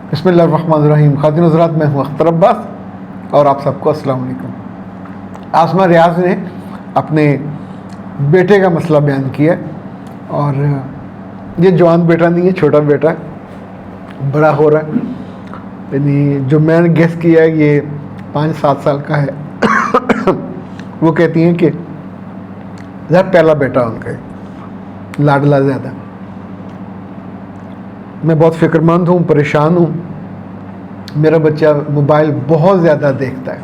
बिस्मिल्लाहिर्रहमानिर्रहीम। खातिन हज़रात, मैं हूँ अख्तर अब्बास और आप सबको अस्सलाम वालेकुम। आसमा रियाज ने अपने बेटे का मसला बयान किया और ये जवान बेटा नहीं है, छोटा बेटा बड़ा हो रहा है। यानी जो मैंने गेस किया है ये 5-7 साल का है। वो कहती हैं कि ज़रा पहला बेटा उनका है, लाडला ज़्यादा। मैं बहुत फ़िक्रमंद हूँ, परेशान हूँ। मेरा बच्चा मोबाइल बहुत ज़्यादा देखता है।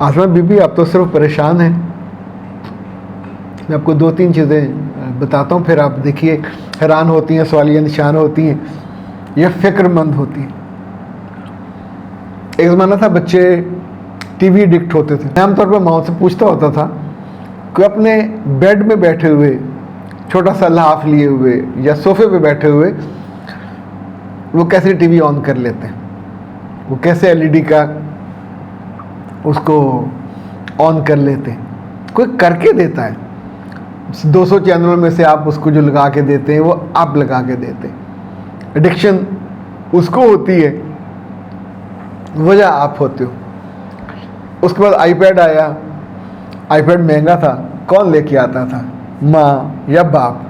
आसमा बीबी, आप तो सिर्फ परेशान हैं। मैं आपको 2-3 चीज़ें बताता हूँ, फिर आप देखिए हैरान होती हैं, सवालिया निशान होती हैं या फ़िक्रमंद होती हैं। एक ज़माना था बच्चे टीवी एडिक्ट होते थे। आमतौर पर माँ से पूछता होता था कि अपने बेड में बैठे हुए, छोटा सा लहाफ लिए हुए या सोफे पे बैठे हुए वो कैसे टीवी ऑन कर लेते हैं, वो कैसे एलईडी का उसको ऑन कर लेते हैं। कोई करके देता है। 200 चैनलों में से आप उसको जो लगा के देते हैं वो आप लगा के देते हैं। एडिक्शन उसको होती है, वजह आप होते हो। उसके बाद आईपैड आया। आईपैड महंगा था, कौन लेके आता था? माँ या बाप।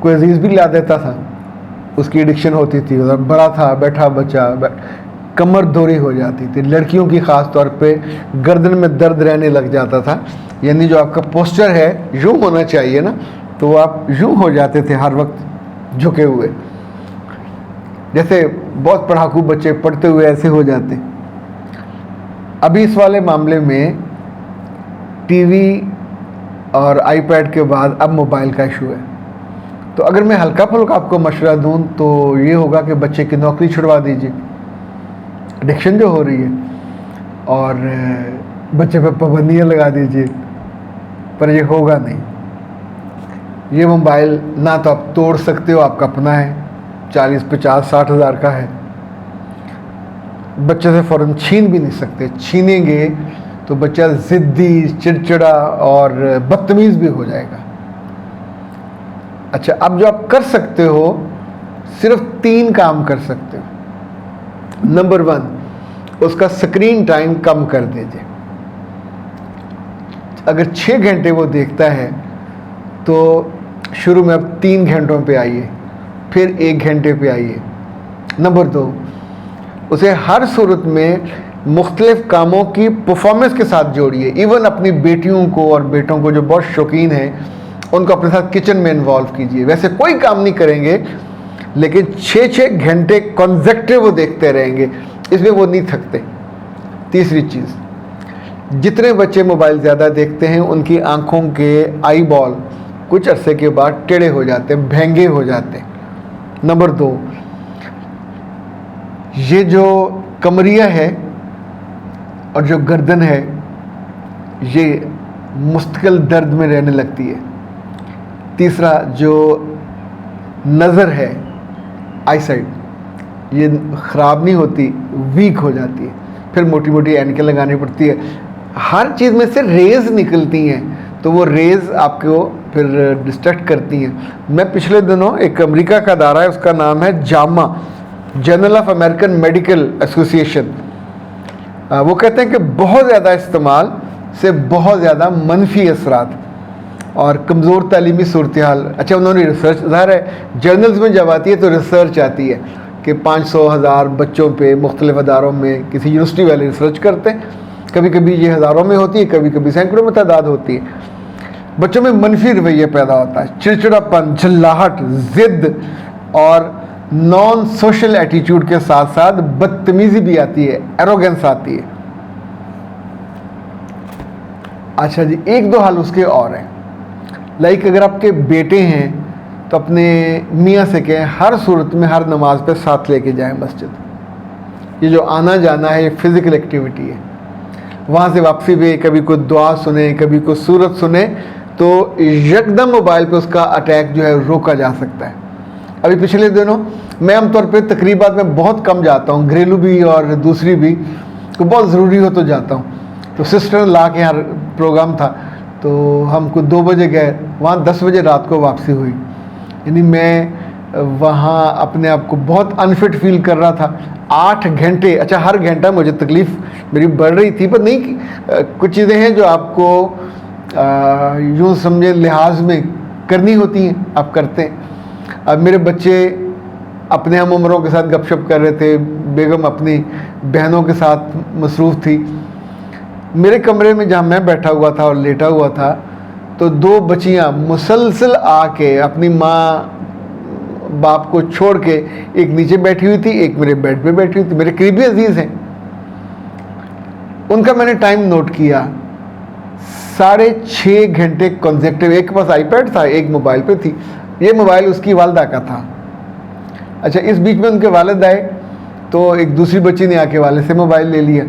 कोई अजीज़ भी ला देता था, उसकी एडिक्शन होती थी। बड़ा था, बैठा बच्चा, कमर दोरी हो जाती थी। लड़कियों की ख़ास तौर पे गर्दन में दर्द रहने लग जाता था। यानी जो आपका पोस्चर है यूँ होना चाहिए ना, तो वो आप यूँ हो जाते थे हर वक्त झुके हुए। जैसे बहुत पढ़ाकू बच्चे पढ़ते हुए ऐसे हो जाते। अभी इस वाले मामले में टीवी और आईपैड के बाद अब मोबाइल का इशू है। तो अगर मैं हल्का फुल्का आपको मशवरा दूं तो ये होगा कि बच्चे की नौकरी छुड़वा दीजिए, एडिक्शन जो हो रही है, और बच्चे पे पाबंदियाँ लगा दीजिए। पर ये होगा नहीं। ये मोबाइल ना तो आप तोड़ सकते हो, आपका अपना है, 40-50-60 हज़ार का है। बच्चे से फ़ौरन छीन भी नहीं सकते। छीनेंगे तो बच्चा ज़िद्दी, चिड़चिड़ा और बदतमीज़ भी हो जाएगा। अच्छा, अब जो आप कर सकते हो, सिर्फ 3 काम कर सकते हो। नंबर 1, उसका स्क्रीन टाइम कम कर दीजिए। अगर 6 घंटे वो देखता है तो शुरू में अब 3 घंटों पे आइए, फिर 1 घंटे पे आइए। नंबर 2, उसे हर सूरत में मुख्तलिफ कामों की परफॉर्मेंस के साथ जोड़िए। इवन अपनी बेटियों को और बेटों को जो बहुत शौकीन हैं उनको अपने साथ किचन में इन्वॉल्व कीजिए। वैसे कोई काम नहीं करेंगे, लेकिन 6-6 घंटे कॉन्सेक्टिव वो देखते रहेंगे, इसमें वो नहीं थकते। तीसरी चीज़, जितने बच्चे मोबाइल ज़्यादा देखते हैं उनकी आँखों के आई बॉल कुछ अरसे के बाद टेढ़े हो जाते हैं, भेंगे हो जाते हैं। नंबर 2, ये जो कमरिया है और जो गर्दन है ये मुस्तकिल दर्द में रहने लगती है। तीसरा, जो नज़र है, आईसाइट, ये ख़राब नहीं होती, वीक हो जाती है। फिर मोटी मोटी ऐनकें लगानी पड़ती है। हर चीज़ में से रेज़ निकलती हैं, तो वो रेज़ आपको फिर डिस्ट्रैक्ट करती हैं। मैं पिछले दिनों एक अमेरिका का अदारा है, उसका नाम है Jama, journal of American medical association. वो कहते हैं कि बहुत ज़्यादा इस्तेमाल से बहुत ज़्यादा मनफी असरात और कमज़ोर तालीमी सूरत हाल। अच्छा, उन्होंने रिसर्च, ज़ाहिर है जर्नल्स में जब आती है तो रिसर्च आती है कि 500,000 बच्चों पे मुख्तलिफ अदारों में किसी यूनिवर्सिटी वाले रिसर्च करते हैं। कभी कभी ये हज़ारों में होती है, कभी कभी सैकड़ों में तादाद होती है। बच्चों में मनफी रवैया पैदा होता है, चिड़चिड़ापन, झल्लाहट, ज़िद और नॉन सोशल एटीट्यूड के साथ साथ बदतमीज़ी भी आती है, एरोगेंस आती है। अच्छा जी, 1-2 हाल उसके और हैं। लाइक अगर आपके बेटे हैं तो अपने मियाँ से कहें हर सूरत में हर नमाज पे साथ लेके जाएं मस्जिद। ये जो आना जाना है ये फ़िज़िकल एक्टिविटी है। वहाँ से वापसी पे कभी कोई दुआ सुने, कभी कोई सूरत सुने, तो यकदम मोबाइल पे उसका अटैक जो है रोका जा सकता है। अभी पिछले दिनों मैं आमतौर पे तकरीबात में बहुत कम जाता हूँ, घरेलू भी और दूसरी भी, तो बहुत ज़रूरी हो तो जाता हूँ। तो सिस्टर ला के यहाँ प्रोग्राम था तो हम कुछ 2 बजे गए, वहाँ 10 बजे रात को वापसी हुई। यानी मैं वहाँ अपने आप को बहुत अनफिट फील कर रहा था। 8 घंटे, अच्छा हर घंटा मुझे तकलीफ़ मेरी बढ़ रही थी, पर नहीं, कुछ चीज़ें हैं जो आपको यूँ समझे लिहाज में करनी होती हैं, आप करते हैं। अब मेरे बच्चे अपने हम उम्रों के साथ गपशप कर रहे थे, बेगम अपनी बहनों के साथ मसरूफ़ थी। मेरे कमरे में जहाँ मैं बैठा हुआ था और लेटा हुआ था, तो 2 बच्चियाँ मुसलसल आके अपनी माँ बाप को छोड़ के, एक नीचे बैठी हुई थी, एक मेरे बेड पे बैठी हुई थी, मेरे करीबी अजीज़ हैं। उनका मैंने टाइम नोट किया, 6.5 घंटे कॉन्सेक्टिव। एक के पास आईपैड था, एक मोबाइल पे थी। ये मोबाइल उसकी वालदा का था। अच्छा, इस बीच में उनके वालिद आए, तो एक दूसरी बच्ची ने आके वाले से मोबाइल ले लिया।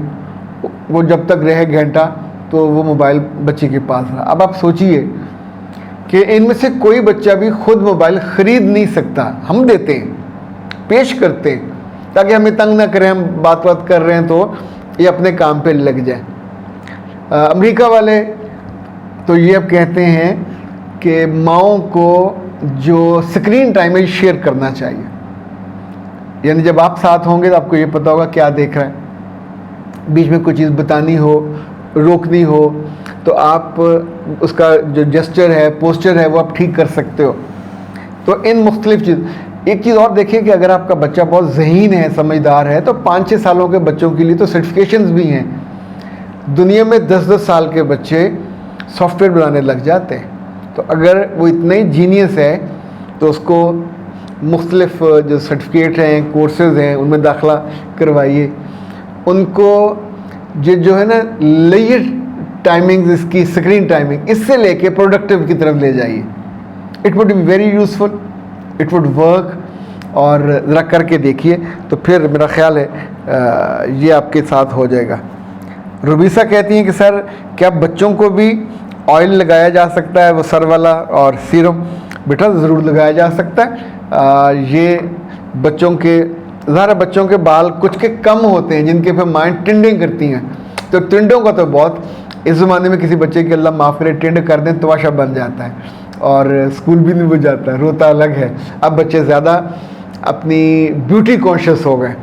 वो जब तक रहे घंटा, तो वो मोबाइल बच्ची के पास रहा। अब आप सोचिए कि इनमें से कोई बच्चा भी खुद मोबाइल ख़रीद नहीं सकता, हम देते हैं, पेश करते हैं, ताकि हमें तंग ना करें, हम बात कर रहे हैं तो ये अपने काम पे लग जाए। अमेरिका वाले तो ये अब कहते हैं कि माओं को जो स्क्रीन टाइम है शेयर करना चाहिए, यानी जब आप साथ होंगे तो आपको ये पता होगा क्या देख रहा है, बीच में कोई चीज़ बतानी हो, रोकनी हो, तो आप उसका जो जेस्चर है, पोस्चर है, वो आप ठीक कर सकते हो। तो इन मुख्तलिफ चीज़, एक चीज़ और देखिए कि अगर आपका बच्चा बहुत ज़हीन है, समझदार है, तो 5-6 सालों के बच्चों के लिए तो सर्टिफिकेशंस भी हैं। दुनिया में 10-10 साल के बच्चे सॉफ्टवेयर बनाने लग जाते हैं। तो अगर वो इतने जीनियस है तो उसको मुख्तलिफ जो सर्टिफिकेट हैं, कोर्सेज़ हैं, उनमें दाखिला करवाइए। उनको जो है ना लेयर टाइमिंग्स, इसकी स्क्रीन टाइमिंग, इससे लेके प्रोडक्टिव की तरफ ले जाइए। It would be very useful, it would work. और ज़रा करके देखिए, तो फिर मेरा ख़्याल है ये आपके साथ हो जाएगा। रुबीसा कहती हैं कि सर क्या बच्चों को भी ऑयल लगाया जा सकता है, वो सर वाला और सीरम? बेटा ज़रूर लगाया जा सकता है। ये बच्चों के, ज़रा बच्चों के बाल कुछ के कम होते हैं जिनके फिर माइंड टिंडिंग करती हैं, तो टिंडों का तो बहुत, इस ज़माने में किसी बच्चे की अल्लाह माफ़ करे टिंड कर दें तो तमाशा बन जाता है और स्कूल भी नहीं बुझ जाता है, रोता अलग है। अब बच्चे ज़्यादा अपनी ब्यूटी कॉन्शियस हो गए,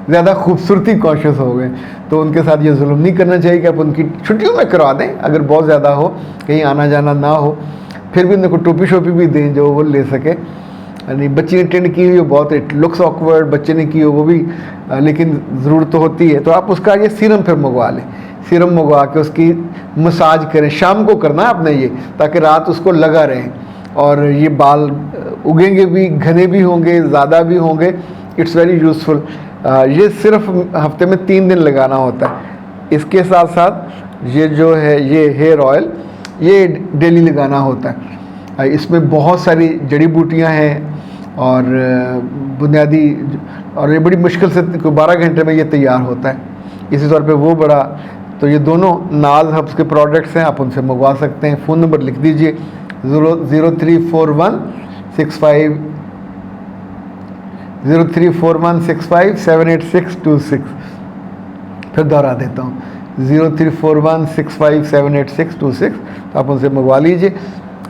ज़्यादा खूबसूरती कॉन्शियस हो गए, तो उनके साथ ये जुल्म नहीं करना चाहिए कि आप उनकी छुट्टियों में करवा दें, अगर बहुत ज़्यादा हो, कहीं आना जाना ना हो, फिर भी उनको टोपी शोपी भी दें जो वो ले सके। यानी बच्ची ने टेंड की हुई हो, बहुत इट लुक्स ऑकवर्ड, बच्चे ने की हो वो भी, लेकिन ज़रूरत तो होती है। तो आप उसका ये सीरम फिर मंगवा लें, सीरम मंगवा के उसकी मसाज करें, शाम को करना है आपने ये, ताकि रात उसको लगा रहे और ये बाल उगेंगे भी, घने भी होंगे, ज़्यादा भी होंगे। It's very useful. ये सिर्फ हफ्ते में 3 दिन लगाना होता है। इसके साथ साथ ये जो है ये हेयर ऑयल, ये डेली लगाना होता है। इसमें बहुत सारी जड़ी बूटियाँ हैं और बुनियादी, और ये बड़ी मुश्किल से 12 घंटे में ये तैयार होता है। इसी तौर पे वो बड़ा, तो ये दोनों नाज हब्स के प्रोडक्ट्स हैं, आप उनसे मंगवा सकते हैं। फ़ोन नंबर लिख दीजिए 034165 फिर दोहरा देता हूँ 0341657826। तो आप उनसे मंगवा लीजिए।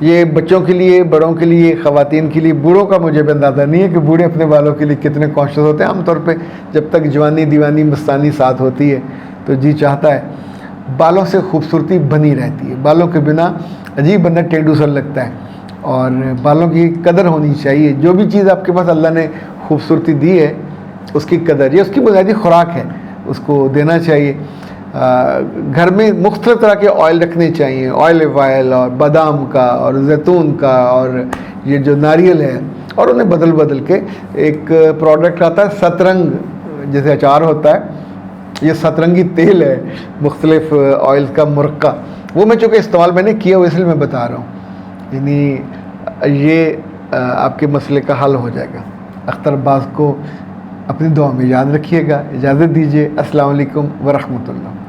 ये बच्चों के लिए, बड़ों के लिए, ख़वातीन के लिए, बूढ़ों का मुझे भी अंदाज़ा नहीं है कि बूढ़े अपने बालों के लिए कितने कॉन्शियस होते हैं। आमतौर पे जब तक जवानी दीवानी मस्तानी साथ होती है तो जी चाहता है, बालों से खूबसूरती बनी रहती है। बालों के बिना अजीब बंदा टेढ़ू सा लगता है, और बालों की कदर होनी चाहिए। जो भी चीज़ आपके पास अल्लाह ने खूबसूरती दी है उसकी कदर, ये उसकी बुनियादी खुराक है, उसको देना चाहिए। घर में मुख्तलिफ तरह के ऑयल रखने चाहिए, ऑलिव ऑयल और बादाम का और जैतून का और ये जो नारियल है, और उन्हें बदल बदल के एक प्रोडक्ट आता है सतरंग, जैसे अचार होता है, ये सतरंगी तेल है मुख्तलिफ ऑयल का मुरक्का, वो मैं चूँकि इस्तेमाल मैंने किया हुआ इसलिए मैं बता रहा हूँ। यानी ये आपके मसले का हल हो जाएगा। अख्तर अब्बास को अपनी दुआ में याद रखिएगा। इजाज़त दीजिए। अस्सलाम वालेकुम व रहमतुल्लाह।